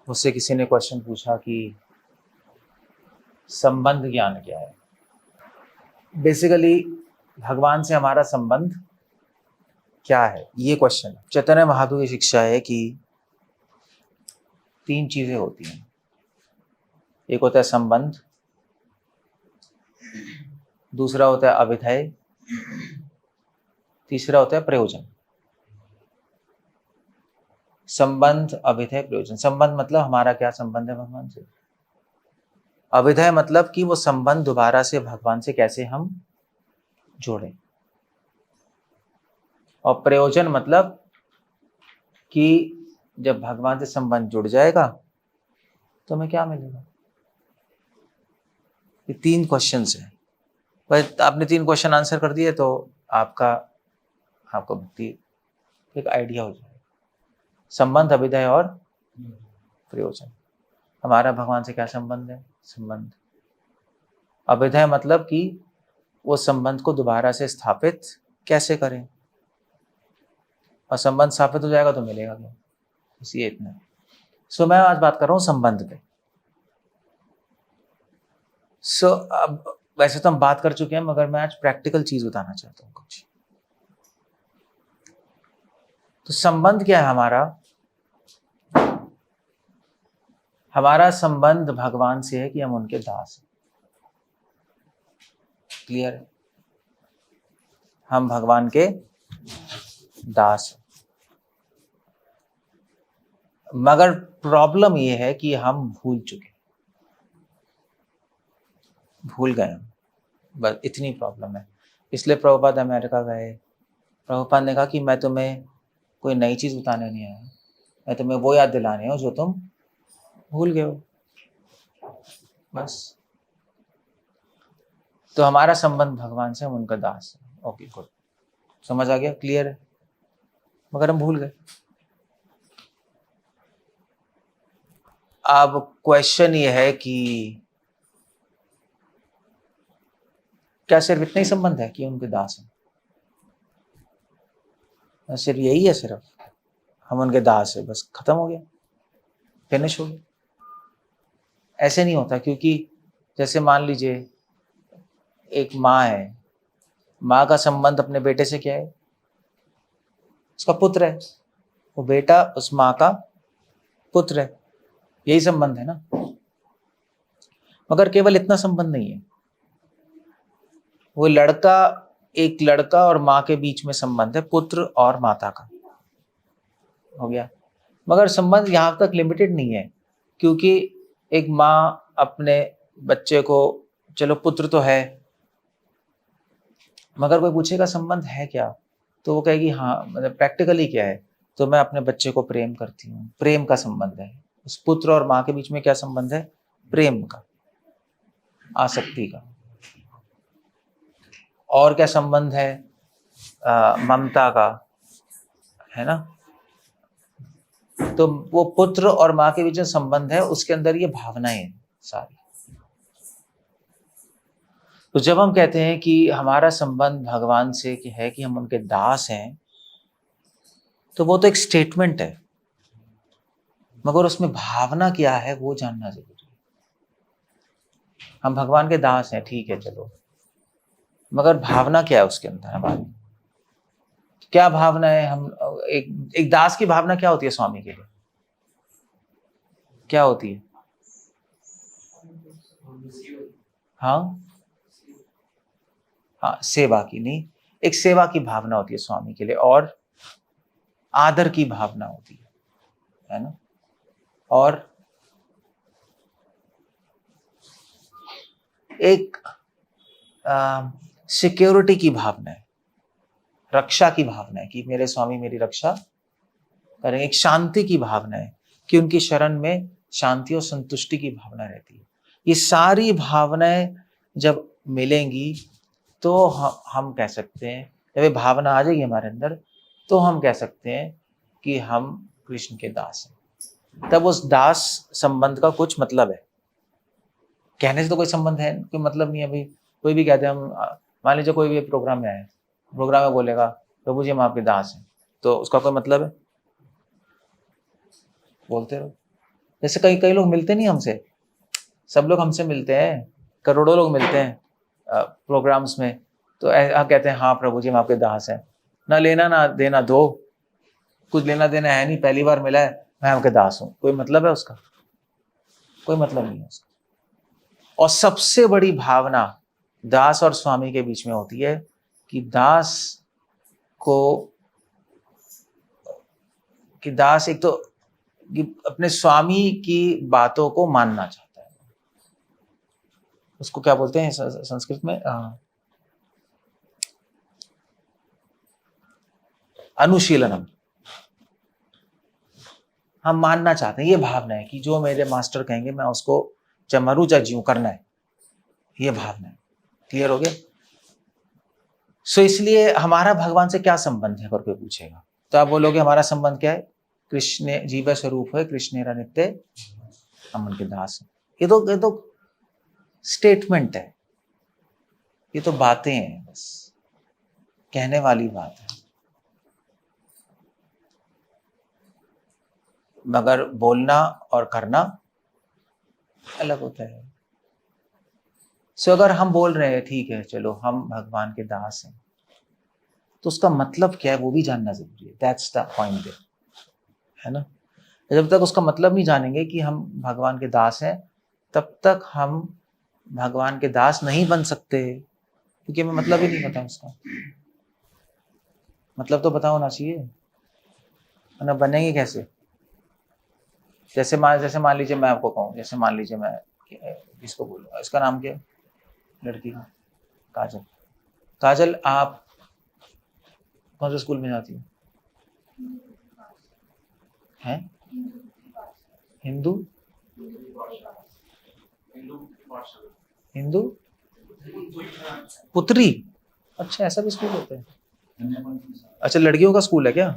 मुझसे किसी ने क्वेश्चन पूछा कि संबंध ज्ञान क्या है। बेसिकली भगवान से हमारा संबंध क्या है, ये क्वेश्चन है। चैतन्य महाप्रभु की शिक्षा है कि 3 चीजें होती हैं। एक होता है संबंध, दूसरा होता है अभिधेय, तीसरा होता है प्रयोजन। संबंध, अभिधेय, प्रयोजन। संबंध मतलब हमारा क्या संबंध है भगवान से। अभिधेय मतलब कि वो संबंध दोबारा से भगवान से कैसे हम जोड़ें। और प्रयोजन मतलब कि जब भगवान से संबंध जुड़ जाएगा तो हमें क्या मिलेगा। ये 3 क्वेश्चंस हैं। पर आपने 3 क्वेश्चन आंसर कर दिए तो आपको भक्ति एक आइडिया हो जाएगा। संबंध, अभिधेय और प्रयोजन। हमारा भगवान से क्या संबंध है। संबंध, अभिधेय मतलब कि वो संबंध को दोबारा से स्थापित कैसे करें, और संबंध स्थापित हो जाएगा तो मिलेगा क्या। बस ये इतना। सो मैं आज बात कर रहा हूँ संबंध पे। सो अब वैसे तो हम बात कर चुके हैं, मगर मैं आज प्रैक्टिकल चीज बताना चाहता हूँ कुछ। तो संबंध क्या है हमारा संबंध भगवान से है कि हम उनके दास हैं। क्लियर है। हम भगवान के दास हैं। मगर प्रॉब्लम ये है कि हम भूल गए हम। बस इतनी प्रॉब्लम है। इसलिए प्रभुपाद अमेरिका गए। प्रभुपाद ने कहा कि मैं तुम्हें कोई नई चीज बताने नहीं आया, मैं तुम्हें वो याद दिलाने हूँ जो तुम भूल गए हो। बस। तो हमारा संबंध भगवान से, हम उनका दास है। ओके, गुड, समझ आ गया, क्लियर है। मगर हम भूल गए। अब क्वेश्चन ये है कि क्या सिर्फ इतना ही संबंध है कि उनके दास हैं। सिर्फ यही है, सिर्फ हम उनके दास है, बस खत्म हो गया, फिनिश हो गया। ऐसे नहीं होता। क्योंकि जैसे मान लीजिए एक माँ है, माँ का संबंध अपने बेटे से क्या है, उसका पुत्र है। वो बेटा उस माँ का पुत्र है, यही संबंध है ना। मगर केवल इतना संबंध नहीं है। वो एक लड़का और माँ के बीच में संबंध है, पुत्र और माता का, हो गया। मगर संबंध यहाँ तक लिमिटेड नहीं है। क्योंकि एक माँ अपने बच्चे को, चलो पुत्र तो है, मगर कोई पूछेगा संबंध है क्या, तो वो कहेगी हाँ, मतलब प्रैक्टिकली क्या है, तो मैं अपने बच्चे को प्रेम करती हूँ। प्रेम का संबंध है। उस पुत्र और माँ के बीच में क्या संबंध है, प्रेम का, आसक्ति का। और क्या संबंध है, ममता का, है ना। तो वो पुत्र और माँ के बीच में संबंध है, उसके अंदर ये भावनाएं हैं सारी। तो जब हम कहते हैं कि हमारा संबंध भगवान से है कि हम उनके दास हैं, तो वो तो एक स्टेटमेंट है, मगर उसमें भावना क्या है वो जानना जरूरी है। हम भगवान के दास हैं, ठीक है, चलो, मगर भावना क्या है उसके अंदर हमारी, क्या भावना है। हम एक दास की भावना क्या होती है स्वामी के लिए, क्या होती है। हाँ हाँ, सेवा की नहीं, एक सेवा की भावना होती है स्वामी के लिए, और आदर की भावना होती है ना। और एक सिक्योरिटी की भावना है, रक्षा की भावना है कि मेरे स्वामी मेरी रक्षा करेंगे। एक शांति की भावना है कि उनकी शरण में शांति और संतुष्टि की भावना रहती है। ये सारी भावनाएं जब मिलेंगी तो हम कह सकते हैं, जब ये भावना आ जाएगी हमारे अंदर, तो हम कह सकते हैं कि हम कृष्ण के दास हैं। तब उस दास संबंध का कुछ मतलब है। कहने से तो कोई संबंध है, कोई मतलब नहीं है। अभी कोई भी कहते हैं, हम मान लीजिए कोई भी प्रोग्राम में आए, प्रोग्राम में बोलेगा प्रभु जी हम आपके दास हैं, तो उसका कोई मतलब है, बोलते रहो। जैसे कई कई लोग मिलते नहीं हमसे, सब लोग हमसे मिलते हैं, करोड़ों लोग मिलते हैं प्रोग्राम्स में, तो कहते हैं हाँ प्रभु जी हम आपके दास हैं, ना लेना ना देना, दो कुछ लेना देना है नहीं, पहली बार मिला है, मैं आपके दास हूं, कोई मतलब है उसका? कोई मतलब नहीं है उसका। और सबसे बड़ी भावना दास और स्वामी के बीच में होती है कि दास एक तो कि अपने स्वामी की बातों को मानना चाहता है, उसको क्या बोलते हैं संस्कृत में, अनुशीलनम। हम मानना चाहते हैं, ये भावना है कि जो मेरे मास्टर कहेंगे मैं उसको चाहे मरूं चाहे जीऊं करना है, ये भावना है। क्लियर हो गया? सो इसलिए हमारा भगवान से क्या संबंध है, अगर कोई पूछेगा तो आप बोलोगे हमारा संबंध क्या है? कृष्ण जीव स्वरूप है, कृष्णेरा नित्य हम उनके दास हैं। ये तो स्टेटमेंट है, ये तो बातें हैं, बस कहने वाली बात है, मगर बोलना और करना अलग होता है। सो अगर हम बोल रहे हैं ठीक है चलो हम भगवान के दास हैं, तो उसका मतलब क्या है वो भी जानना जरूरी है। दैट्स द पॉइंट है ना। जब तक उसका मतलब नहीं जानेंगे कि हम भगवान के दास हैं, तब तक हम भगवान के दास नहीं बन सकते, क्योंकि हमें मतलब ही नहीं पता उसका। मतलब तो पता होना चाहिए, वरना बनेंगे कैसे? जैसे मान लीजिए मैं आपको कहूँ, जैसे मान लीजिए मैं किसको बोलूँगा, इसका नाम क्या है लड़की का? काजल। काजल आप कौन से स्कूल में जाती हो? हैं? हिंदू हिंदू पुत्री? अच्छा ऐसा भी स्कूल होता है? अच्छा लड़कियों का स्कूल है क्या?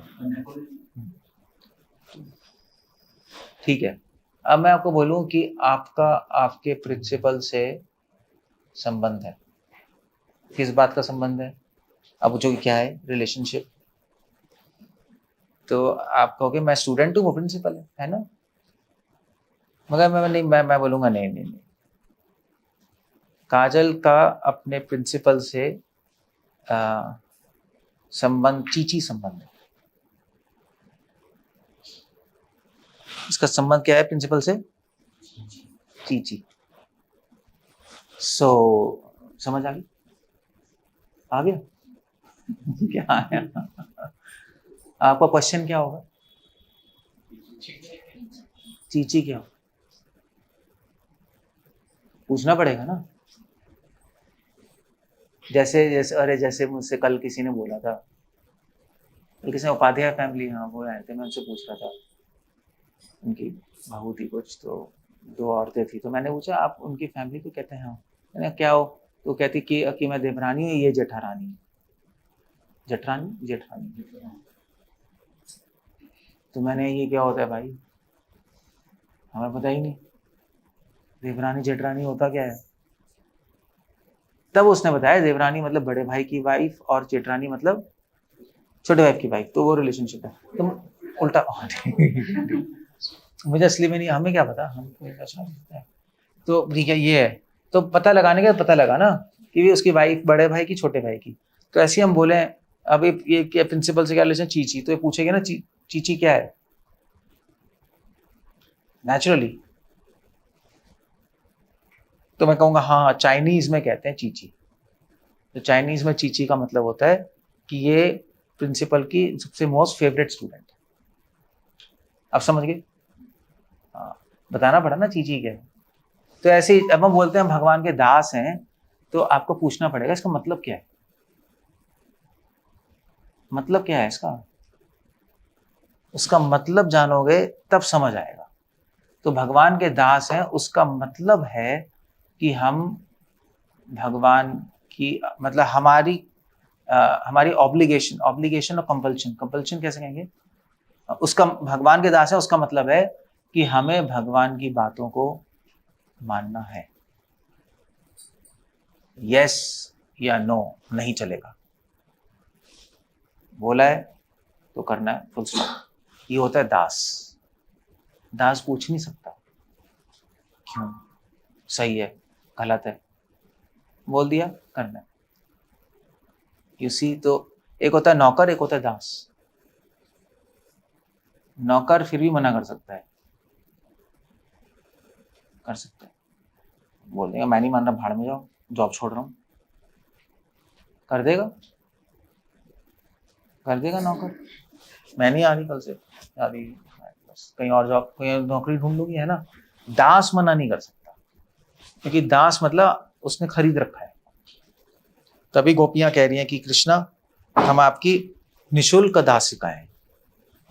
ठीक है। अब मैं आपको बोलूं कि आपका आपके प्रिंसिपल से संबंध है, किस बात का संबंध है? अब जो क्या है रिलेशनशिप, तो आप कहोगे मैं स्टूडेंट हूँ वो प्रिंसिपल है ना। मगर मैं बोलूंगा नहीं नहीं नहीं, काजल का अपने प्रिंसिपल से संबंध चीची संबंध है। इसका संबंध क्या है प्रिंसिपल से? चीची। सो समझ आ गई? आ गया? क्या आया? आपका क्वेश्चन क्या होगा? चीची क्या होगा पूछना पड़ेगा ना। जैसे मुझसे कल किसी ने बोला था, कल किसी ने उपाध्याय फैमिली, हाँ वो आए थे, मैं उनसे पूछ रहा था, उनकी बहू थी कुछ, तो दो औरतें थी, तो मैंने पूछा आप उनकी फैमिली को कहते हैं? हाँ। मैंने क्या हो? तो कहती कि मैं देवरानी हूँ, ये जेठारानी। जेठारानी। तो मैंने ये क्या होता है भाई, हमें पता ही नहीं, देवरानी जेठरानी होता क्या है? तब उसने बताया देवरानी मतलब बड़े भाई की वाइफ और जेठरानी मतलब छोटे भाई की वाइफ, तो वो रिलेशनशिप है। तुम उल्टा मुझे असली में नहीं, हमें क्या पता, हम तो ठीक है ये है। तो पता लगाने का पता लगा ना कि उसकी वाइफ बड़े भाई की छोटे भाई की। तो ऐसे हम बोले अब ये क्या प्रिंसिपल से क्या रिलेशन? चीची। तो ये पूछेगा ना चीची क्या है नेचुरली, तो मैं कहूँगा हाँ चाइनीज में कहते हैं चीची। तो चाइनीज में चीची का मतलब होता है कि ये प्रिंसिपल की सबसे मोस्ट फेवरेट स्टूडेंट। अब समझ गए? हाँ बताना पड़ा ना चीची क्या है। तो ऐसे ही अब हम बोलते हैं भगवान के दास हैं, तो आपको पूछना पड़ेगा इसका मतलब क्या है, मतलब क्या है इसका। उसका मतलब जानोगे तब समझ आएगा। तो भगवान के दास हैं उसका मतलब है कि हम भगवान की मतलब हमारी ऑब्लिगेशन और कंपल्शन कैसे कहेंगे? उसका भगवान के दास है उसका मतलब है कि हमें भगवान की बातों को मानना है। यस या नो नहीं चलेगा, बोला है तो करना है, फुल स्टॉप। ये होता है दास। दास पूछ नहीं सकता, क्यों, सही है, गलत है, बोल दिया, करना है। यू सी, तो एक होता है नौकर, एक होता है दास। नौकर फिर भी मना कर सकता है, कर सकता है, बोल देगा मैं नहीं मान रहा, भाड़ में जाओ, जॉब छोड़ रहा हूँ, कर देगा, कर देगा नौकर, मैं नहीं आ रही कल से, आ रही बस कहीं और जॉब, कहीं नौकरी ढूंढ लूंगी, है ना। दास मना नहीं कर सकता, क्योंकि दास मतलब उसने खरीद रखा है। तभी गोपियां कह रही हैं कि कृष्णा, हम आपकी निशुल्क दासिका हैं,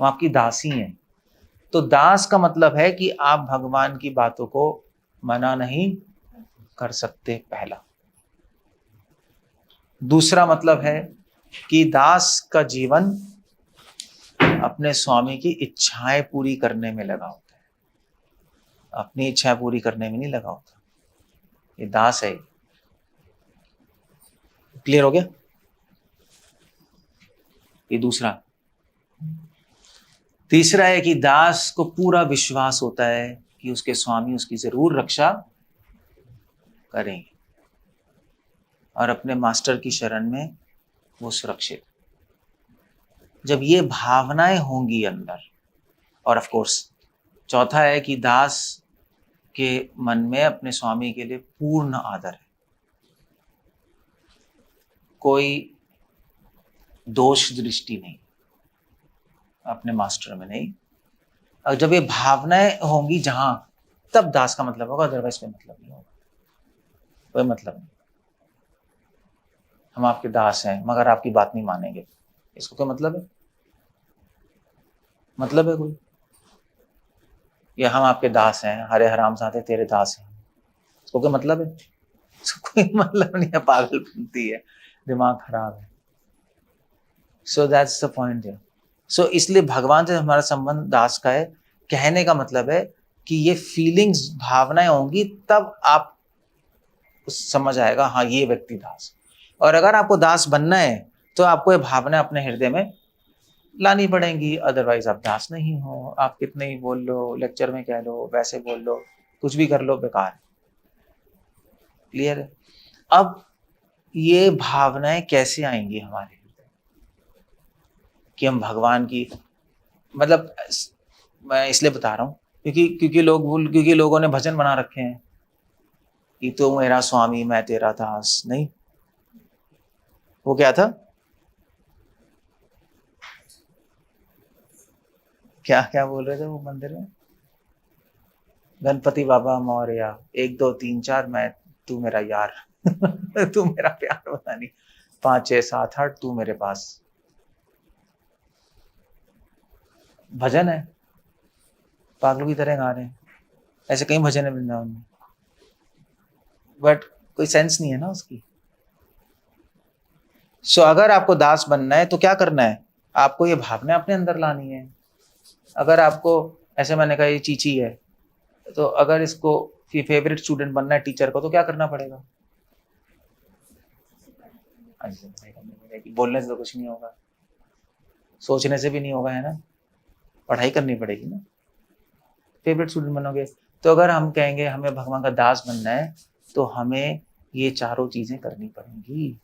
हम आपकी दासी हैं। तो दास का मतलब है कि आप भगवान की बातों को मना नहीं कर सकते, पहला। दूसरा मतलब है कि दास का जीवन अपने स्वामी की इच्छाएं पूरी करने में लगा होता है, अपनी इच्छाएं पूरी करने में नहीं लगा होता। ये दास है। क्लियर हो गया? ये दूसरा। तीसरा है कि दास को पूरा विश्वास होता है कि उसके स्वामी उसकी जरूर रक्षा करेंगे और अपने मास्टर की शरण में वो सुरक्षित। जब ये भावनाएं होंगी अंदर, और ऑफ कोर्स चौथा है कि दास के मन में अपने स्वामी के लिए पूर्ण आदर है, कोई दोष दृष्टि नहीं अपने मास्टर में, नहीं। और जब ये भावनाएं होंगी जहां, तब दास का मतलब होगा, अदरवाइज कोई मतलब नहीं होगा, कोई मतलब नहीं। हम आपके दास हैं मगर आपकी बात नहीं मानेंगे, इसको क्या मतलब है? मतलब है कोई? या हम आपके दास हैं, हरे हराम जाते तेरे दास हैं, इसको क्या मतलब है? इसको कोई मतलब नहीं है, पागलपंती है, दिमाग खराब है। सो दैट्स द पॉइंट है। सो इसलिए भगवान से हमारा संबंध दास का है। कहने का मतलब है कि ये फीलिंग्स, भावनाएं होंगी तब आप समझ आएगा हाँ ये व्यक्ति दास। और अगर आपको दास बनना है तो आपको ये भावना अपने हृदय में लानी पड़ेंगी, अदरवाइज आप दास नहीं हो। आप कितने ही बोल लो, लेक्चर में कह लो, वैसे बोल लो, कुछ भी कर लो, बेकार है। क्लियर है? अब ये भावनाएं कैसे आएंगी हमारे हृदय कि हम भगवान की, मतलब मैं इसलिए बता रहा हूँ क्योंकि लोगों ने भजन बना रखे हैं कि तू मेरा स्वामी मैं तेरा दास। नहीं, वो क्या था, क्या क्या बोल रहे थे वो मंदिर में? गणपति बाबा मौर्या, 1 2 3 4 मैं, तू मेरा यार तू मेरा प्यार, पता नहीं 5 6 7 8 तू मेरे पास। भजन है, पागलों की तरह गा रहे हैं, ऐसे कई भजन है वृंदावन में, बट कोई सेंस नहीं है ना उसकी। सो अगर आपको दास बनना है तो क्या करना है? आपको ये भावना अपने अंदर लानी है। अगर आपको, ऐसे मैंने कहा ये चीची है, तो अगर इसको फेवरेट स्टूडेंट बनना है टीचर को, तो क्या करना पड़ेगा? बोलने से तो कुछ नहीं होगा, सोचने से भी नहीं होगा, है ना। पढ़ाई करनी पड़ेगी ना, फेवरेट स्टूडेंट बनोगे। तो अगर हम कहेंगे हमें भगवान का दास बनना है तो हमें ये चारों चीजें करनी पड़ेंगी,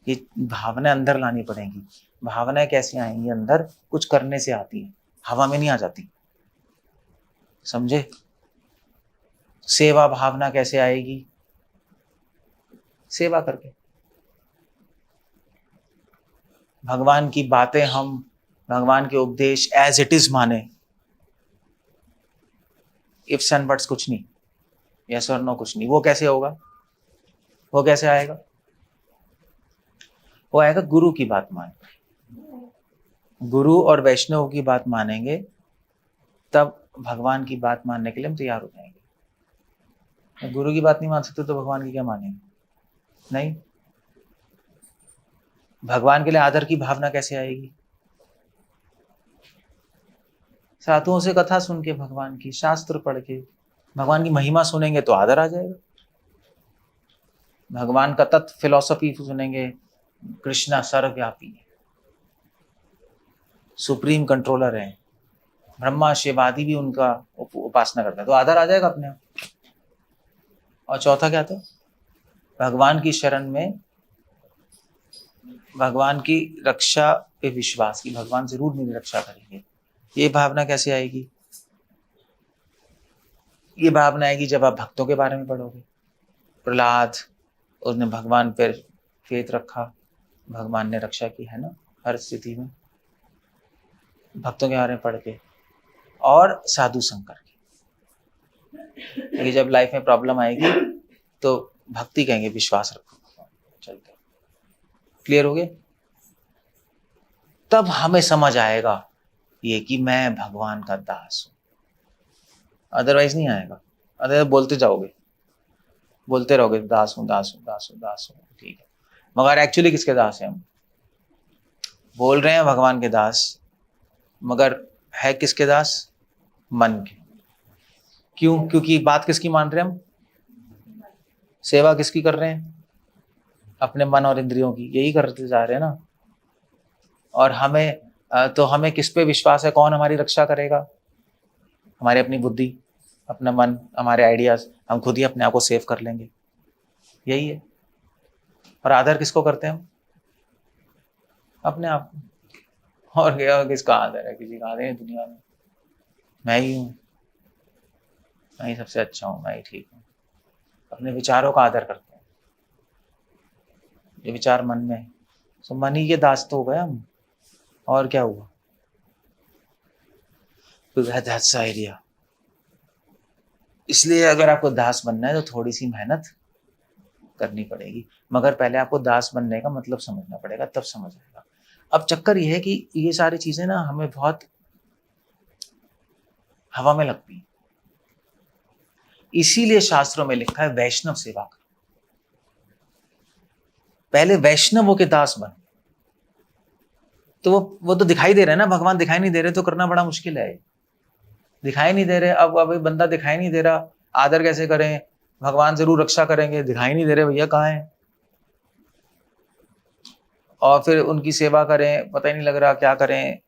ये भावना अंदर लानी पड़ेंगी। भावनाएं कैसे आएंगी अंदर? कुछ करने से आती है, हवा में नहीं आ जाती, समझे? सेवा भावना कैसे आएगी? सेवा करके। भगवान की बातें हम, भगवान के उपदेश एज इट इज माने, इफ्स एंड बट्स कुछ नहीं, यस और नो कुछ नहीं। वो कैसे होगा? वो कैसे आएगा? वो आएगा गुरु की बात मान, गुरु और वैष्णव की बात मानेंगे, तब भगवान की बात मानने के लिए हम तैयार हो जाएंगे। गुरु की बात नहीं मान सकते तो भगवान की क्या मानेंगे? नहीं। भगवान के लिए आदर की भावना कैसे आएगी? साधुओं से कथा सुन के, भगवान की शास्त्र पढ़ के, भगवान की महिमा सुनेंगे तो आदर आ जाएगा। भगवान का तत्व फिलॉसफी सुनेंगे, कृष्णा सर्वव्यापी है, सुप्रीम कंट्रोलर है, ब्रह्मा शिव आदि भी उनका उपासना करता है, तो आदर आ जाएगा अपने आप। और चौथा क्या था? भगवान की शरण में, भगवान की रक्षा पे विश्वास, की भगवान जरूर मेरी रक्षा करेंगे। ये भावना कैसे आएगी? ये भावना आएगी जब आप भक्तों के बारे में पढ़ोगे। प्रहलाद, उसने भगवान पर फेथ रखा, भगवान ने रक्षा की, है ना, हर स्थिति में, भक्तों के बारे में पढ़ के। और साधु संग करके, क्योंकि जब लाइफ में प्रॉब्लम आएगी तो भक्ति कहेंगे, विश्वास रखो, चलते। क्लियर हो गए? तब हमें समझ आएगा ये कि मैं भगवान का दास हूं, अदरवाइज नहीं आएगा। अदरवाइज बोलते जाओगे, बोलते रहोगे दास हूं, दास हूं, दास हूं, दास हूं, ठीक है, मगर एक्चुअली किसके दास हैं हम? बोल रहे हैं भगवान के दास, मगर है किसके दास? मन के। क्यों? क्योंकि बात किसकी मान रहे हैं हम? सेवा किसकी कर रहे हैं? अपने मन और इंद्रियों की, यही करते जा रहे हैं ना। और हमें तो हमें किस पे विश्वास है? कौन हमारी रक्षा करेगा? हमारी अपनी बुद्धि, अपना मन, हमारे आइडियाज, हम खुद ही अपने आप को सेव कर लेंगे, यही है। और आदर किसको करते हैं हम? अपने आप को। और क्या किसका आदर है? किसी का आदर है दुनिया में? मैं ही हूँ, मैं ही सबसे अच्छा हूँ, मैं ही ठीक हूँ। अपने विचारों का आदर करते हैं, जो विचार मन में है, तो मन ही के दास तो हो गए हम, और क्या हुआ? That's idea. इसलिए अगर आपको दास बनना है तो थोड़ी सी मेहनत करनी पड़ेगी, मगर पहले आपको दास बनने का मतलब समझना पड़ेगा, तब समझ आएगा। अब चक्कर ये है कि ये सारी चीजें ना हमें बहुत हवा में लगती हैं, इसीलिए शास्त्रों में लिखा है वैष्णव सेवा करो। पहले वैष्णवों के दास बन। तो वो तो दिखाई दे रहे हैं ना, भगवान दिखाई नहीं दे रहे तो करना बड़ा मुश्किल है। दिखाई नहीं दे रहे, अब बंदा दिखाई नहीं दे रहा, आदर कैसे करें? भगवान जरूर रक्षा करेंगे, दिखाई नहीं दे रहे भैया, कहाँ है? और फिर उनकी सेवा करें, पता ही नहीं लग रहा क्या करें।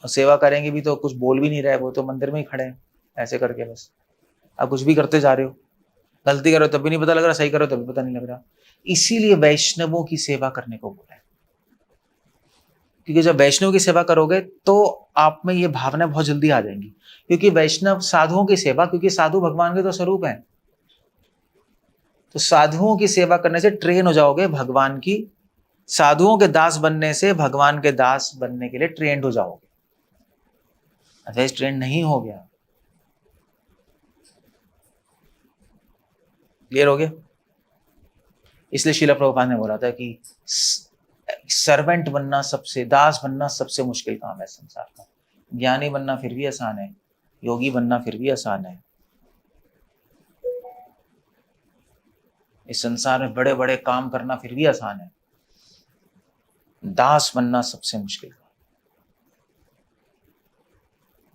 और सेवा करेंगे भी तो कुछ बोल भी नहीं रहे, वो तो मंदिर में ही खड़े हैं ऐसे करके, बस आप कुछ भी करते जा रहे हो, गलती करो तब भी नहीं पता लग रहा, सही करो तब भी पता नहीं लग रहा। इसीलिए वैष्णवों की सेवा करने को बोला है, क्योंकि जब वैष्णव की सेवा करोगे तो आप में ये भावना बहुत जल्दी आ जाएंगी। क्योंकि वैष्णव साधुओं की सेवा, क्योंकि साधु भगवान के तो स्वरूप हैं, तो साधुओं की सेवा करने से ट्रेन हो जाओगे भगवान की, साधुओं के दास बनने से भगवान के दास बनने के लिए ट्रेंड हो जाओगे। अदरवाइज ट्रेंड नहीं हो गया। क्लियर हो गया? इसलिए श्रील प्रभुपाद ने बोला था कि सर्वेंट बनना सबसे, दास बनना सबसे मुश्किल काम है संसार का। ज्ञानी बनना फिर भी आसान है, योगी बनना फिर भी आसान है, इस संसार में बड़े बड़े काम करना फिर भी आसान है, दास बनना सबसे मुश्किल काम।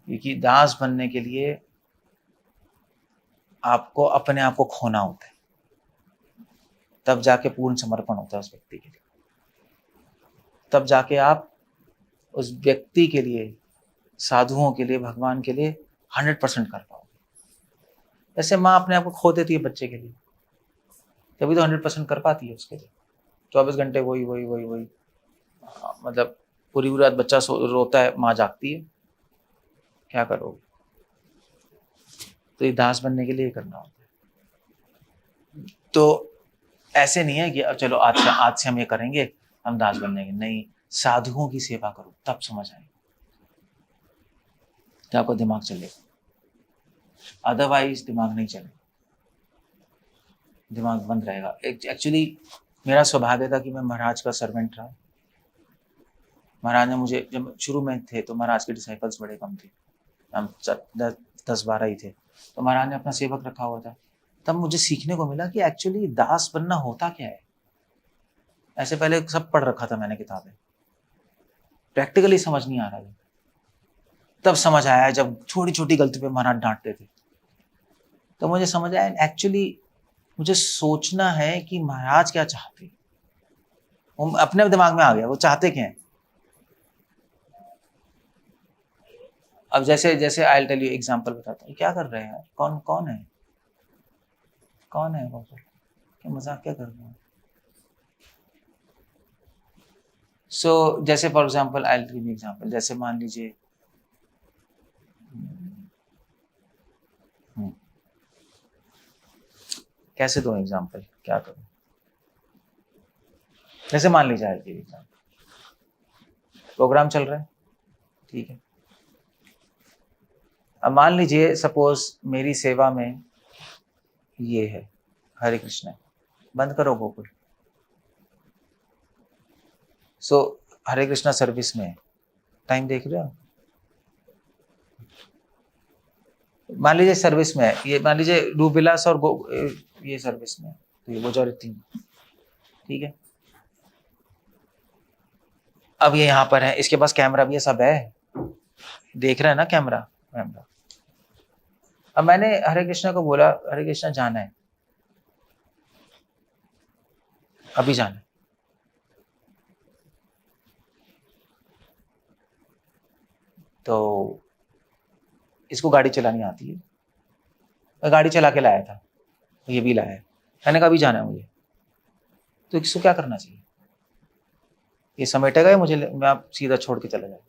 क्योंकि दास बनने के लिए आपको अपने आप को खोना होता है, तब जाके पूर्ण समर्पण होता है उस व्यक्ति के लिए, तब जाके आप उस व्यक्ति के लिए, साधुओं के लिए, भगवान के लिए 100% कर पाओगे। जैसे माँ अपने आप को खो देती है बच्चे के लिए, तभी तो 100% कर पाती है उसके लिए। 24 घंटे वही वही वही वही, मतलब पूरी रात बच्चा रोता है, माँ जागती है, क्या करोगे? तो ये दास बनने के लिए करना होता है। तो ऐसे नहीं है कि अब चलो आज से हम ये करेंगे, हम दास बनने के, नहीं, साधुओं की सेवा करो, तब समझ आएगा, तो आपको दिमाग चलेगा, अदरवाइज दिमाग नहीं चलेगा, दिमाग बंद रहेगा। एक्चुअली मेरा सौभाग्य था कि मैं महाराज का सर्वेंट रहा। महाराज ने मुझे, जब शुरू में थे तो महाराज के डिसाइपल्स बड़े कम थे, हम 10-12 ही थे, तो महाराज ने अपना सेवक रखा हुआ था। तब मुझे सीखने को मिला कि एक्चुअली दास बनना होता क्या है। ऐसे पहले सब पढ़ रखा था मैंने किताबें, प्रैक्टिकली समझ नहीं आ रहा था। तब समझ आया जब छोटी छोटी गलती पे महाराज डांटते थे, तो मुझे समझ आया एक्चुअली मुझे सोचना है कि महाराज क्या चाहते, वो अपने दिमाग में आ गया वो चाहते क्या है। अब जैसे जैसे I will tell you example बताता हूँ, क्या कर रहे हैं यार, कौन कौन है, कौन है वो, क्या मजाक क्या कर रहे हैं। सो जैसे for example I will give you example, जैसे मान लीजिए कैसे दो एग्जांपल, क्या करूं, जैसे मान लीजिए I will give you example, program चल रहा है, ठीक है। अब मान लीजिए सपोज मेरी सेवा में ये है, हरे कृष्णा, बंद करो गोकुल। सो हरे कृष्णा सर्विस में टाइम देख रहे हो, मान लीजिए सर्विस में है ये, मान लीजिए रूबिलास और ये सर्विस में, तो ये मेजॉरिटी, ठीक है। अब ये यहाँ पर है, इसके पास कैमरा भी है, सब है, देख रहे हैं ना कैमरा कैमरा। अब मैंने हरे कृष्णा को बोला, हरे कृष्णा जाना है, अभी जाना है, तो इसको गाड़ी चलानी आती है, मैं गाड़ी चला के लाया था, ये भी लाया है, मैंने कहा अभी जाना है मुझे, तो इसको क्या करना चाहिए, ये समेटेगा या मुझे, मैं आप सीधा छोड़ के चला जाऊँ,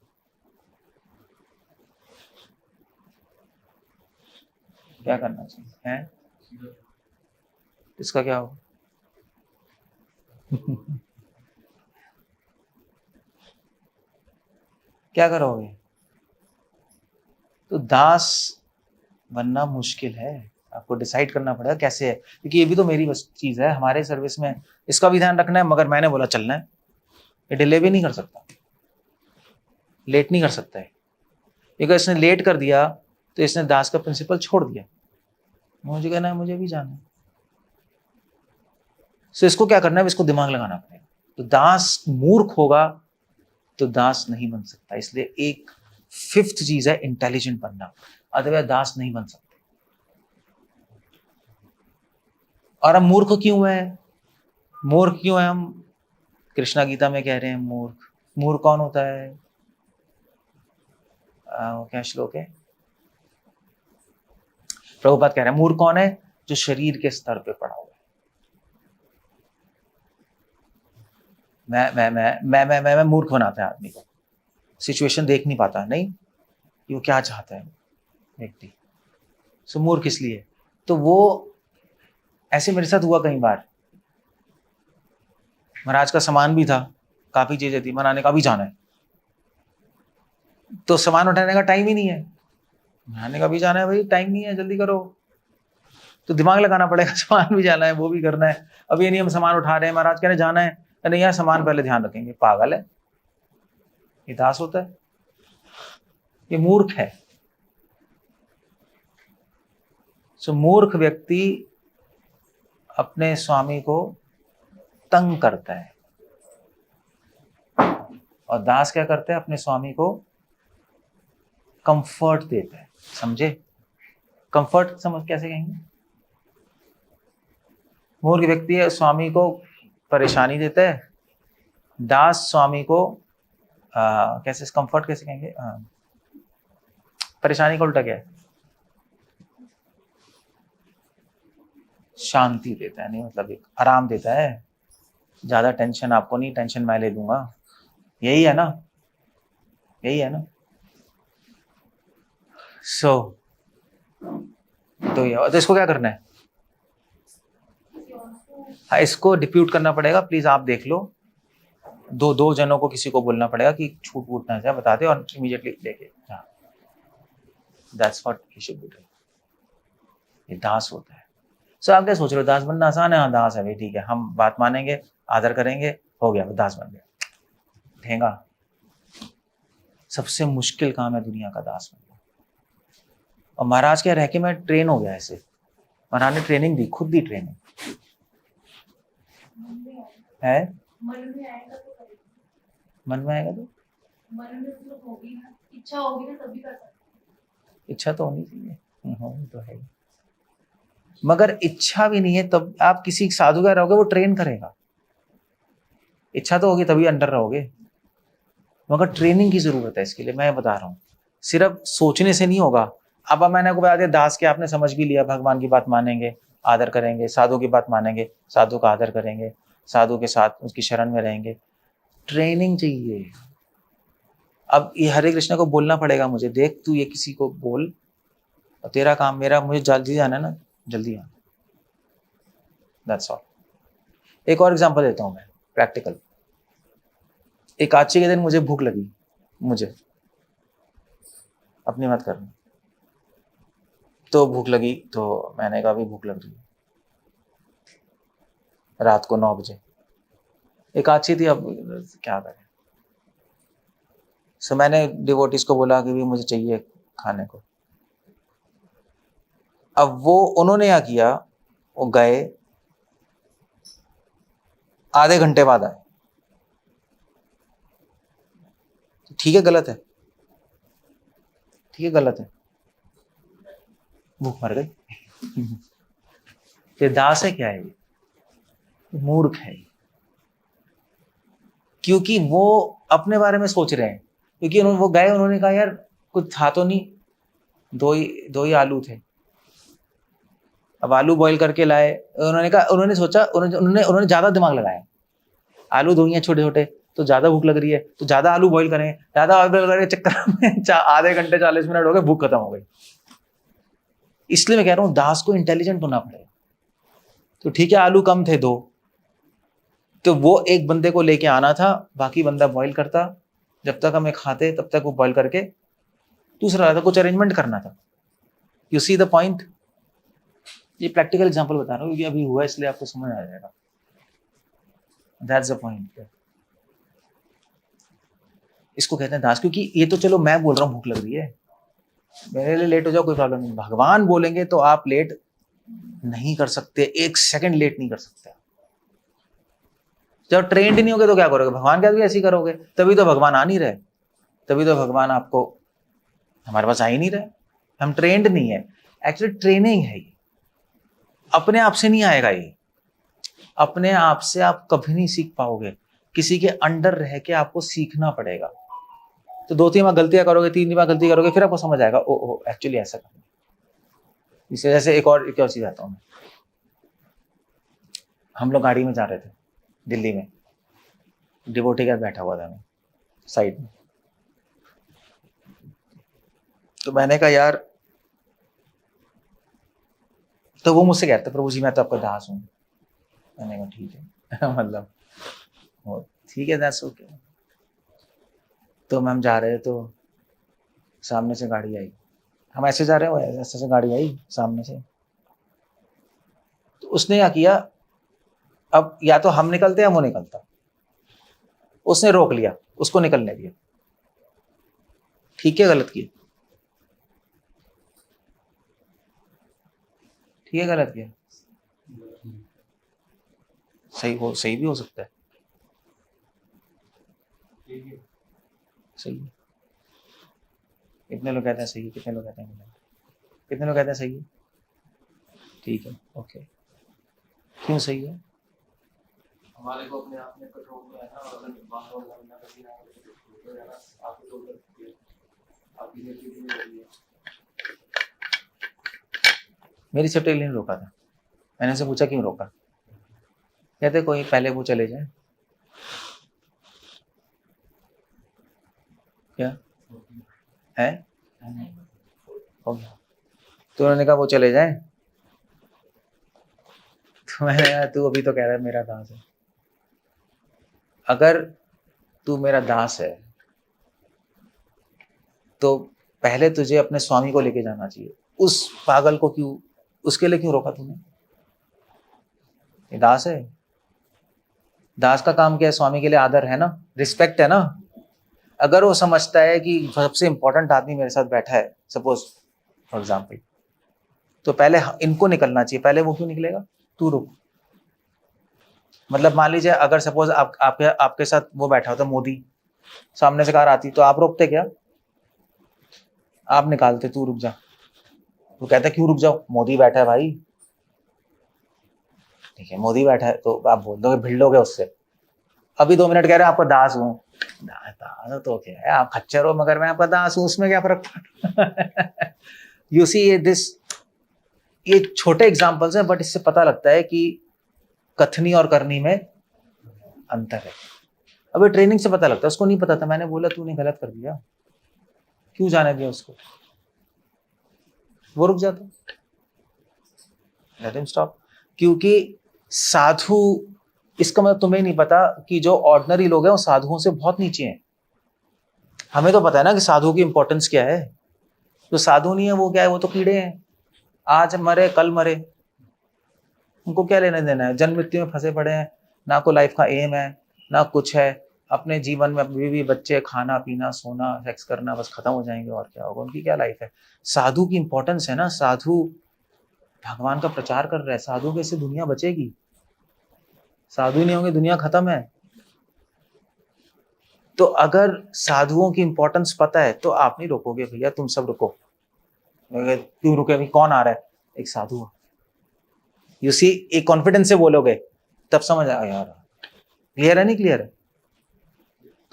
क्या करना चाहिए है, इसका क्या हो क्या करोगे, तो दास बनना मुश्किल है, आपको डिसाइड करना पड़ेगा कैसे है, क्योंकि ये भी तो मेरी बस चीज है, हमारे सर्विस में इसका भी ध्यान रखना है, मगर मैंने बोला चलना है, ये डिले भी नहीं कर सकता, लेट नहीं कर सकता है, अगर इसने लेट कर दिया तो इसने दास का प्रिंसिपल छोड़ दिया, मुझे कहना है मुझे भी जाना है। सो इसको क्या करना है, इसको दिमाग लगाना पड़ेगा, तो दास मूर्ख होगा तो दास नहीं बन सकता, इसलिए एक फिफ्थ चीज है इंटेलिजेंट बनना, अदरवाइज दास नहीं बन सकते। और हम मूर्ख क्यों है, मूर्ख क्यों है हम, कृष्णा गीता में कह रहे हैं मूर्ख, मूर्ख कौन होता है, क्या श्लोक है, प्रभुपाद कह रहे हैं मूर्ख कौन है, जो शरीर के स्तर पे पड़ा हुआ है, मैं मूर्ख बनाता है आदमी को, सिचुएशन देख नहीं पाता, नहीं वो क्या चाहता है व्यक्ति, सो मूर्ख इसलिए, तो वो ऐसे मेरे साथ हुआ कई बार, महाराज का सामान भी था, काफी चीजें थी, मनाने का भी जाना है, तो सामान उठाने का टाइम ही नहीं है, मनाने का भी जाना है, भाई टाइम नहीं है, जल्दी करो, तो दिमाग लगाना पड़ेगा, सामान भी जाना है, वो भी करना है, अब ये नहीं हम सामान उठा रहे हैं, महाराज कह रहे जाना है, नहीं यार सामान पहले ध्यान रखेंगे, पागल है, ये दास होता है, ये मूर्ख है। सो मूर्ख व्यक्ति अपने स्वामी को तंग करता है, और दास क्या करते हैं, अपने स्वामी को कंफर्ट देता है, समझे, कंफर्ट समझ कैसे कहेंगे, मूर्ख व्यक्ति है स्वामी को परेशानी देता है, दास स्वामी को कैसे कंफर्ट कैसे कहेंगे, परेशानी का उल्टा क्या है, शांति देता है, नहीं मतलब एक आराम देता है, ज्यादा टेंशन आपको नहीं, टेंशन मैं ले लूंगा, यही है ना, यही है ना। तो ये, तो इसको क्या करना है, हाँ इसको डिप्यूट करना पड़ेगा, प्लीज आप देख लो, दो जनों को किसी को बोलना पड़ेगा कि छूट वूट ना जाए, बता दे और इमीडिएटली लेके, हाँ that's what he should be doing, ये दास होता है। सो आप क्या सोच रहे हो, दास बनना आसान है, हाँ दास है भाई, ठीक है हम बात मानेंगे, आदर करेंगे, हो गया दास बन गया, ठेंगा, सबसे मुश्किल काम है दुनिया का दास बनना। और महाराज क्या रह के मैं ट्रेन हो गया ऐसे, महाराज ने ट्रेनिंग दी, खुद दी ट्रेनिंग है, मन में आएगा तो मन में तो होगी ना, इच्छा होगी ना तभी कर सकते, इच्छा तो होनी चाहिए, होनी तो है, मगर इच्छा भी नहीं है तब आप किसी साधु का रहोगे, वो ट्रेन करेगा, इच्छा तो होगी तभी अंडर रहोगे, मगर ट्रेनिंग की जरूरत है इसके लिए, मैं बता रहा हूँ, सिर्फ सोचने से नहीं होगा। अब मैंने आपको बता दिया दास के, आपने समझ भी लिया, भगवान की बात मानेंगे, आदर करेंगे, साधु की बात मानेंगे, साधु का आदर करेंगे, साधु के साथ उसकी शरण में रहेंगे। ट्रेनिंग चाहिए। अब ये हरे कृष्ण को बोलना पड़ेगा मुझे, देख तू ये किसी को बोल, और तेरा काम, मेरा मुझे जल्दी जाना है ना, जल्दी आना। That's all. एक और एग्जांपल देता हूं मैं, प्रैक्टिकल। एकादशी के दिन मुझे भूख लगी, मुझे अपनी मत करना, तो भूख लगी, तो मैंने कहा भी भूख लग रही है, रात को 9 बजे एकादशी थी, अब क्या करें। सो मैंने डिवोटीज को बोला कि भी मुझे चाहिए खाने को। अब वो उन्होंने क्या किया, वो गए, आधे घंटे बाद आए। ठीक है गलत है? ठीक है गलत है? भूख मर गई। ये दास है क्या है? ये मूर्ख है, क्योंकि वो अपने बारे में सोच रहे हैं। क्योंकि वो गए, उन्होंने कहा यार कुछ था तो नहीं, दो ही आलू थे। अब आलू बॉईल करके लाए, उन्होंने कहा, उन्होंने सोचा, उन्होंने ज्यादा दिमाग लगाया, आलू दो ही हैं छोटे छोटे, तो ज्यादा भूख लग रही है तो ज्यादा आलू बॉईल करें, ज्यादा आलू बॉईल करने के चक्कर में आधे घंटे 40 मिनट हो गए, भूख खत्म हो गई। इसलिए मैं कह रहा हूँ दास को इंटेलिजेंट होना पड़ेगा। तो ठीक है, आलू कम थे 2, तो वो एक बंदे को लेके आना था, बाकी बंदा बॉईल करता, जब तक हमें खाते तब तक वो बॉईल करके दूसरा था, कुछ अरेंजमेंट करना था। You see the point? ये प्रैक्टिकल एग्जांपल बता रहा हूँ, क्योंकि अभी हुआ इसलिए आपको समझ आ जाएगा। That's the point. इसको कहते हैं दास। क्योंकि ये तो चलो मैं बोल रहा हूँ भूख लग रही है, मेरे लिए लेट हो जाओ कोई प्रॉब्लम नहीं, भगवान बोलेंगे तो आप लेट नहीं कर सकते, 1 सेकंड लेट नहीं कर सकते। जब ट्रेंड नहीं होगे तो क्या करोगे? भगवान क्या भी ऐसे ही करोगे? तभी तो भगवान आ नहीं रहे, तभी तो भगवान आपको हमारे पास आ ही नहीं रहे। हम ट्रेंड नहीं है, एक्चुअली ट्रेनिंग है ये, अपने आप से नहीं आएगा ये। अपने आप से आप कभी नहीं सीख पाओगे, किसी के अंडर रह के आपको सीखना पड़ेगा। तो 2-3 बार गलतियां करोगे, 3 बार गलती करोगे, फिर आपको समझ आएगा ओ एक्चुअली ऐसा करना। इस वजह से एक और चीज आता हूँ मैं। हम लोग गाड़ी में जा रहे थे दिल्ली में, डिवोटी के साथ बैठा हुआ था मैं साइड में, तो मैंने कहा यार, तो वो मुझसे कहते प्रभु जी मैं तो आपका दास हूँ। मैंने कहा ठीक है मतलब ठीक है, दैट्स ओके। तो हम जा रहे तो सामने से गाड़ी आई, हम ऐसे जा रहे हो, ऐसे से गाड़ी आई सामने से, तो उसने क्या किया, अब या तो हम निकलते या वो निकलता, उसने रोक लिया, उसको निकलने दिया। ठीक है गलत किया? ठीक है गलत किया? सही भी हो सकता है, सही है। कितने लोग कहते हैं सही है, कितने लोग कहते हैं गलत, कितने लोग कहते हैं सही है? ठीक है, ओके। क्यों सही है? हमारे को अपने आप में कंट्रोल में है ना, और अगर बाहर और ना करती ना तो यार आप तो आपकी गलती नहीं हो रही है। मेरी सेफ्टी के लिए रोका था, मैंने उनसे पूछा क्यों रोका, कहते कोई पहले वो चले जाए। क्या है? हो गया। तो उन्होंने कहा वो चले जाए, तो मैंने कहा तू अभी तो कह रहा है मेरा दास है। अगर तू मेरा दास है तो पहले तुझे अपने स्वामी को लेके जाना चाहिए। उस पागल को क्यों, उसके लिए क्यों रोका तूने? ये दास है, दास का काम क्या है? स्वामी के लिए आदर है ना, रिस्पेक्ट है ना। अगर वो समझता है कि सबसे इंपॉर्टेंट आदमी मेरे साथ बैठा है, सपोज फॉर एग्जाम्पल, तो पहले इनको निकलना चाहिए, पहले वो क्यों निकलेगा? तू रुक। मतलब मान लीजिए अगर सपोज आपके साथ वो बैठा होता मोदी, सामने से कार आती, तो आप रोकते क्या? आप निकालते, तू रुक जा। तो कहता क्यों रुक जाओ, मोदी बैठा है भाई। ठीक है मोदी बैठा है, तो आप बोल दोगे, भिड़ लोगे उससे। अभी 2 मिनट कह रहे हैं आपका दास हूं, दास तो क्या है, आप खच्चर हो मगर मैं आपका दास हूं, उसमें क्या फर्क पड़ता? यू सी ये छोटे एग्जाम्पल्स हैं, बट इससे पता लगता है कि कथनी और करनी में अंतर है। अब ये ट्रेनिंग से पता लगता है, उसको नहीं पता था, मैंने बोला तूने गलत कर दिया, क्यों जाने दिया उसको, वो रुक जाता, लेट हिम स्टॉप। क्योंकि साधु, इसका मतलब तुम्हें नहीं पता कि जो ऑर्डिनरी लोग हैं वो साधुओं से बहुत नीचे हैं। हमें तो पता है ना कि साधु की इंपॉर्टेंस क्या है, जो साधु नहीं है वो क्या है, वो तो कीड़े हैं, आज मरे कल मरे, उनको क्या लेने देना है, जन्म मृत्यु में फंसे पड़े हैं, ना कोई लाइफ का एम है ना कुछ है, अपने जीवन में बीवी बच्चे खाना पीना सोना सेक्स करना बस खत्म हो जाएंगे, और क्या होगा, उनकी क्या लाइफ है। साधु की इंपॉर्टेंस है ना, साधु भगवान का प्रचार कर रहा है, साधु कैसे दुनिया बचेगी, साधु नहीं होंगे दुनिया खत्म है। तो अगर साधुओं की इंपॉर्टेंस पता है तो आप नहीं रोकोगे, भैया तुम सब रुको, क्यों रुके, अभी कौन आ रहा है, एक साधु, यू सी, एक कॉन्फिडेंस से बोलोगे तब समझ आएगा यार, क्लियर है नहीं क्लियर है,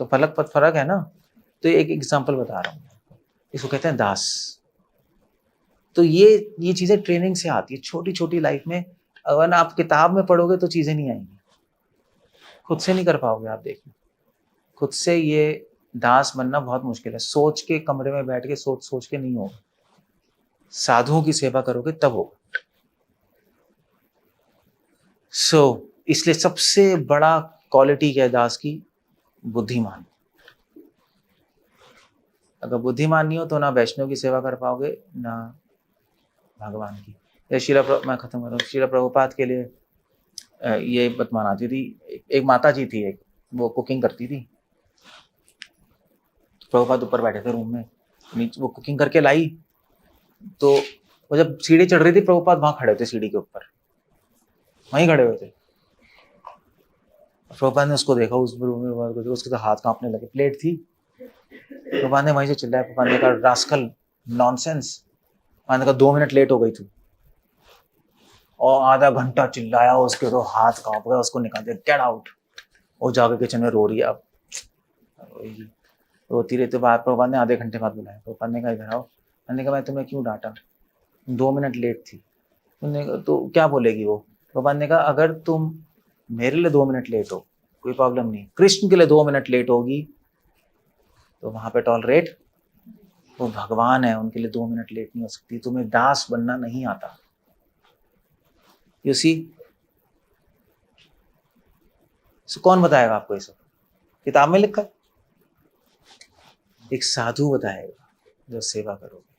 तो फर्क है ना। तो एक एग्जांपल बता रहा हूँ, इसको कहते हैं दास। तो ये चीजें ट्रेनिंग से आती है, छोटी छोटी लाइफ में, अगर आप किताब में पढ़ोगे तो चीजें नहीं आएंगी, खुद से नहीं कर पाओगे आप, देखो खुद से ये दास बनना बहुत मुश्किल है, सोच के कमरे में बैठ के सोच सोच के नहीं होगा, साधुओं की सेवा करोगे तब होगा। इसलिए सबसे बड़ा क्वालिटी क्या है दास की, बुद्धिमान। अगर बुद्धिमान नहीं हो तो ना वैष्णव की सेवा कर पाओगे ना भगवान की। मैं खत्म कर रहा हूँ, श्रील प्रभुपाद के लिए ये बतमान आती थी, एक माता जी थी, एक वो कुकिंग करती थी, प्रभुपाद ऊपर बैठे थे रूम में, नीचे वो कुकिंग करके लाई, तो वो जब सीढ़ी चढ़ रही थी प्रभुपाद वहां खड़े थे सीढ़ी के ऊपर, वहीं खड़े हुए थे। प्रभुपाद ने उसको देखा, उस उसके तो हाथ कांपने लगे, प्लेट थी, प्रभुपाद ने वहीं से चिल्लाया, प्रभुपाद ने कहा रास्कल नॉनसेंस, मैंने कहा 2 मिनट लेट हो गई तू, और आधा घंटा चिल्लाया, उसके तो हाथ कांप गया, उसको निकाल दिया, गेट आउट। वो जाकर किचन में रो रही है, अब रोती रहती बात। प्रभुपाद ने आधे घंटे बाद बुलाया, प्रभुपाद ने कहा इधर आओ, मैंने कहा मैं तुम्हें क्यों डांटा, 2 मिनट लेट थी, तुमने तो क्या बोलेगी वो। प्रभुपाद ने कहा अगर तुम मेरे लिए 2 मिनट लेट हो कोई प्रॉब्लम नहीं, कृष्ण के लिए 2 मिनट लेट होगी तो वहां पे टॉलरेट, वो भगवान है, उनके लिए 2 मिनट लेट नहीं हो सकती, तुम्हें दास बनना नहीं आता। यू सी, कौन बताएगा आपको ये सब, किताब में लिखा, एक साधु बताएगा जो सेवा करोगे।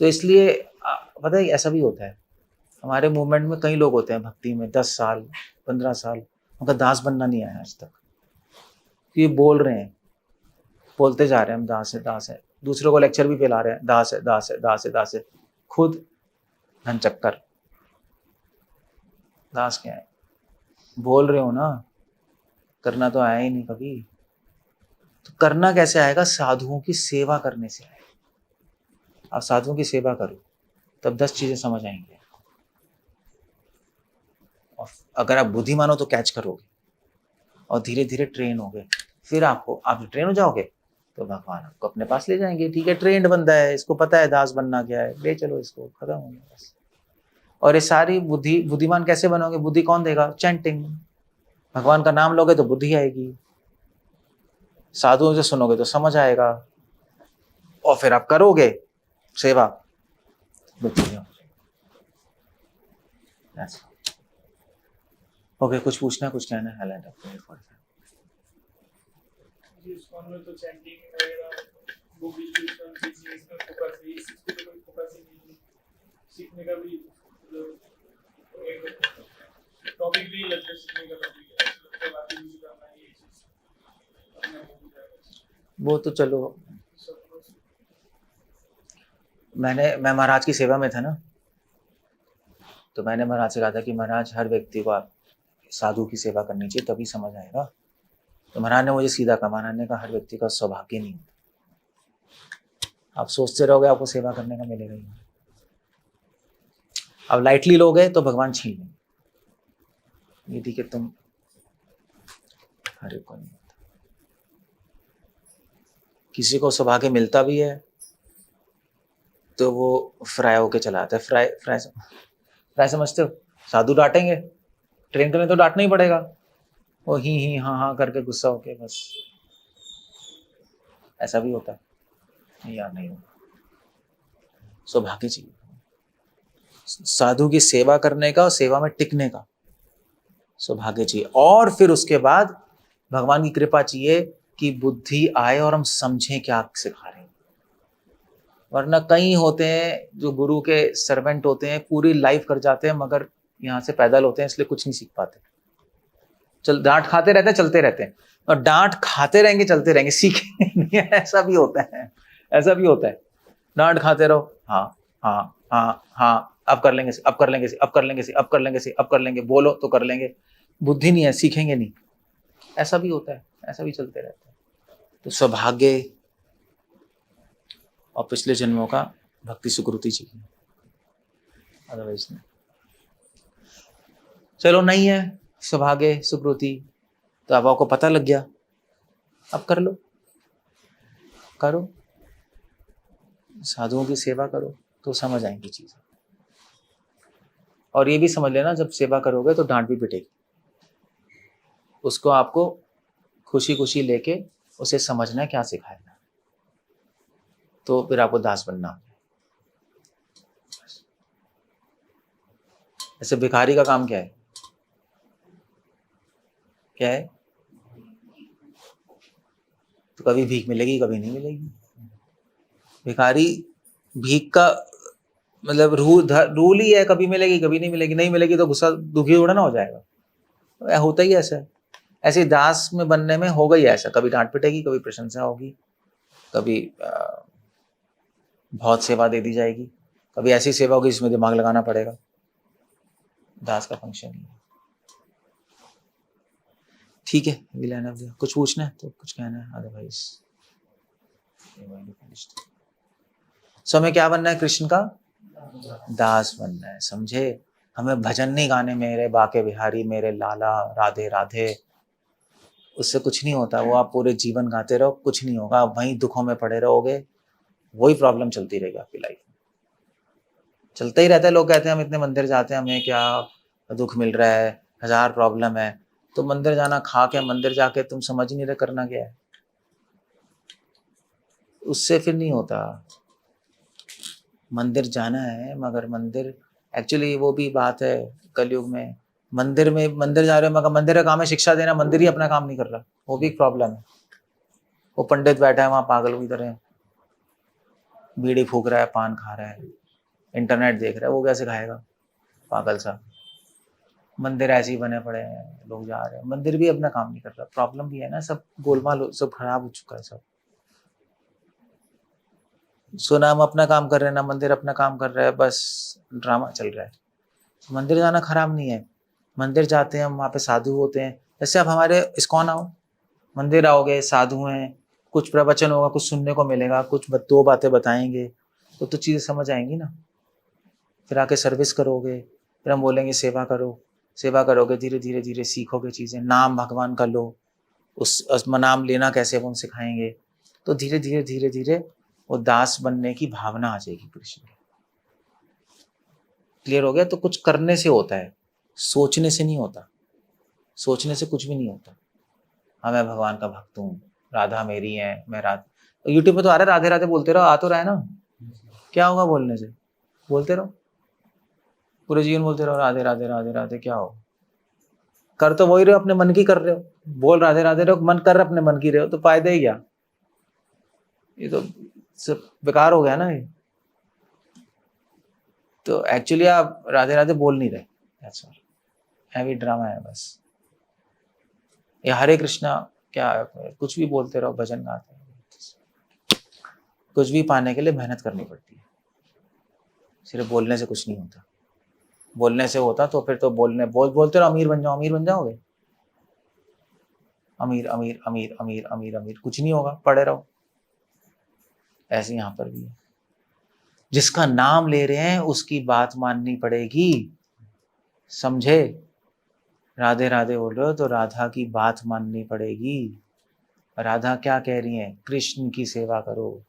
तो इसलिए पता है ऐसा भी होता है, हमारे मूवमेंट में कई लोग होते हैं भक्ति में 10 साल 15 साल, उनका दास बनना नहीं आया आज तक, ये बोल रहे हैं, बोलते जा रहे हैं हम दास है दास है, दूसरों को लेक्चर भी फैला रहे हैं दास है दास है दास है दास है, खुद धन चक्कर, दास क्या है, बोल रहे हो ना, करना तो आया ही नहीं कभी। तो करना कैसे आएगा, साधुओं की सेवा करने से आएगा। आप साधुओं की सेवा करो तब 10 चीजें समझ आएंगे, और अगर आप बुद्धिमान हो तो कैच करोगे और धीरे धीरे ट्रेन होगे, फिर आप ट्रेन हो जाओगे तो भगवान आपको अपने पास ले जाएंगे। ठीक है, ट्रेंड बंदा है, इसको पता है दास बनना क्या है, ले चलो इसको, खत्म हो गया बस। और ये सारी बुद्धिमान कैसे बनोगे, बुद्धि कौन देगा, चैंटिंग, भगवान का नाम लोगे तो बुद्धि आएगी, साधुओं से सुनोगे तो समझ आएगा, और फिर आप करोगे सेवा, बुद्धि हो। ओके, कुछ पूछना कुछ कहना है, हाईलाइट आपको इस्कॉन में तो चैंटिंग वगैरह बुक डिस्ट्रीब्यूशन बिजनेस में फोकस है, इस पे तो कोई फोकस ही नहीं है, सीखने का भी एक टॉपिक भी लगता है, सीखने का टॉपिक है, तो बाकी भी करना है ये चीज, वो तो चलो, मैं महाराज की सेवा में था ना, तो मैंने महाराज से कहा था कि महाराज हर व्यक्ति को साधु की सेवा करनी चाहिए तभी समझ आएगा। तो महाराज ने मुझे सीधा कहा, महाराज ने कहा हर व्यक्ति का सौभाग्य नहीं होता, आप सोचते रहोगे आपको सेवा करने का मिलेगा ही, अब लाइटली लोगे तो भगवान छीन लेंगे। ये ठीक है, तुम हर एक को नहीं होता। किसी को सौभाग्य मिलता भी है तो वो फ्राई होके चला आता है। फ्राई समझते हो? साधु डांटेंगे, ट्रेन करने तो डांटना ही पड़ेगा। वो ही हाँ हाँ करके गुस्सा होके बस, ऐसा भी होता है। नहीं यार, नहीं होता। सौभाग्य चाहिए साधु की सेवा करने का और सेवा में टिकने का, सौभाग्य चाहिए। और फिर उसके बाद भगवान की कृपा चाहिए कि बुद्धि आए और हम समझें क्या सिखा रहे हैं। वरना कई होते हैं जो गुरु के सर्वेंट होते हैं, पूरी लाइफ कर जाते हैं मगर यहाँ से पैदल होते हैं, इसलिए कुछ नहीं सीख पाते। चल डांट खाते रहते हैं, चलते रहते हैं, और डांट खाते रहेंगे चलते रहेंगे, सीखे नहीं। ऐसा भी होता है, ऐसा भी होता है। डांट खाते रहो, हाँ हाँ हाँ हाँ, अब कर लेंगे, अब कर लेंगे, अब कर लेंगे, अब कर लेंगे, अब कर लेंगे, बोलो तो कर लेंगे। बुद्धि नहीं है, सीखेंगे नहीं। ऐसा भी होता है, ऐसा भी चलते रहता है। तो सौभाग्य और पिछले जन्मों का भक्ति सुकृति चाहिए, अदरवाइज नहीं। चलो नहीं है सौभाग्य सुकृति, तो अब आपको पता लग गया, अब कर लो, करो, साधुओं की सेवा करो तो समझ आएंगी चीजें। और ये भी समझ लेना, जब सेवा करोगे तो डांट भी पिटेगी, उसको आपको खुशी खुशी लेके उसे समझना है क्या सिखाएगा, तो फिर आपको दास बनना। ऐसे भिखारी का काम क्या है? क्या है? तो कभी भीख मिलेगी, कभी नहीं मिलेगी। भिखारी भीख का मतलब रूल ही है, कभी मिलेगी कभी नहीं मिलेगी। नहीं मिलेगी तो गुस्सा दुखी उड़ा ना हो जाएगा, होता ही ऐसा है। ऐसे दास में बनने में होगा ही ऐसा, कभी डांट पिटेगी, कभी प्रशंसा होगी, कभी बहुत सेवा दे दी जाएगी, कभी ऐसी सेवा होगी जिसमें दिमाग लगाना पड़ेगा। दास का फंक्शन ही है। ठीक है, लेना कुछ पूछना है तो कुछ कहना है, अदरवाइज सो हमें क्या बनना है? कृष्ण का दास बनना है, समझे? हमें भजन नहीं गाने, मेरे बाके बिहारी, मेरे लाला, राधे राधे, उससे कुछ नहीं होता। वो आप पूरे जीवन गाते रहो, कुछ नहीं होगा, वहीं दुखों में पड़े रहोगे, वही प्रॉब्लम चलती रहेगी आपकी लाइफ में, चलता ही रहता है। लोग कहते हैं हम इतने मंदिर जाते हैं, हमें क्या दुख मिल रहा है, 1000 प्रॉब्लम है। तो मंदिर जाना खा के, मंदिर जाके तुम समझ ही नहीं रहे करना क्या है, उससे फिर नहीं होता। मंदिर जाना है, मगर मंदिर एक्चुअली वो भी बात है कलयुग में, मंदिर जा रहे हो मगर मंदिर का काम है शिक्षा देना, मंदिर ही अपना काम नहीं कर रहा, वो भी एक प्रॉब्लम है। वो पंडित बैठा है वहां पागल की तरह, बीड़ी फूक रहा है, पान खा रहा है, इंटरनेट देख रहा है, वो कैसे खाएगा पागल सा। मंदिर ऐसे ही बने पड़े हैं, लोग जा रहे हैं, मंदिर भी अपना काम नहीं कर रहा, प्रॉब्लम भी है ना, सब गोलमाल, सब खराब हो चुका है सब। सो ना हम अपना काम कर रहे हैं, ना मंदिर अपना काम कर रहा है, बस ड्रामा चल रहा है। मंदिर जाना खराब नहीं है, मंदिर जाते हैं हम, वहाँ पे साधु होते हैं। जैसे आप हमारे इस्कॉन आओ, मंदिर आओगे, साधु हैं, कुछ प्रवचन होगा, कुछ सुनने को मिलेगा, कुछ दो बातें बताएंगे, तो चीज़ें समझ आएंगी ना। फिर आके सर्विस करोगे, फिर हम बोलेंगे सेवा करो, सेवा करोगे, धीरे धीरे धीरे सीखोगे चीज़ें, नाम भगवान का लो, उस नाम लेना कैसे वो सिखाएंगे, तो धीरे धीरे धीरे धीरे वो दास बनने की भावना आ जाएगी कृष्ण की। क्लियर हो गया? तो कुछ करने से होता है, सोचने से नहीं होता, सोचने से कुछ भी नहीं होता। हाँ मैं भगवान का भक्त हूँ, राधा मेरी है, मैं राधा, यूट्यूब पे तो आ रहा है, राधे राधे बोलते रहो, आ तो रहा है ना, क्या होगा बोलने से? बोलते रहो, पूरे जीवन बोलते रहो राधे राधे राधे राधे, क्या हो? कर तो वही रहे हो, अपने मन की कर रहे हो, बोल राधे राधे रहो, मन कर अपने मन की रहे हो, तो फायदा ही क्या? ये तो सब बेकार हो गया ना ये। तो एक्चुअली आप राधे राधे बोल नहीं रहे, दैट्स ऑल, हैवी ड्रामा है बस। ये हरे कृष्णा क्या है, कुछ भी बोलते रहो, भजन गाते रहो, कुछ भी पाने के लिए मेहनत करनी पड़ती है, सिर्फ बोलने से कुछ नहीं होता। बोलने से होता तो फिर तो बोलते रहो अमीर बन जाओ, अमीर बन जाओगे, अमीर अमीर अमीर अमीर अमीर अमीर, कुछ नहीं होगा, पड़े रहो। ऐसे यहाँ पर भी है, जिसका नाम ले रहे हैं उसकी बात माननी पड़ेगी, समझे? राधे राधे बोल रहे हो तो राधा की बात माननी पड़ेगी। राधा क्या कह रही हैं? कृष्ण की सेवा करो,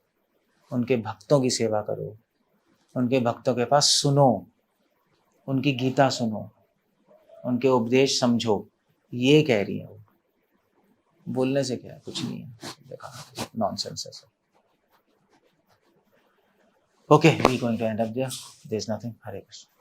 उनके भक्तों की सेवा करो, उनके भक्तों के पास सुनो, उनकी गीता सुनो, उनके उपदेश समझो, ये कह रही है वो। बोलने से क्या है, कुछ नहीं है, देखा नॉनसेंस है सब। Okay, we going to end up there, there is nothing. Hare Krishna.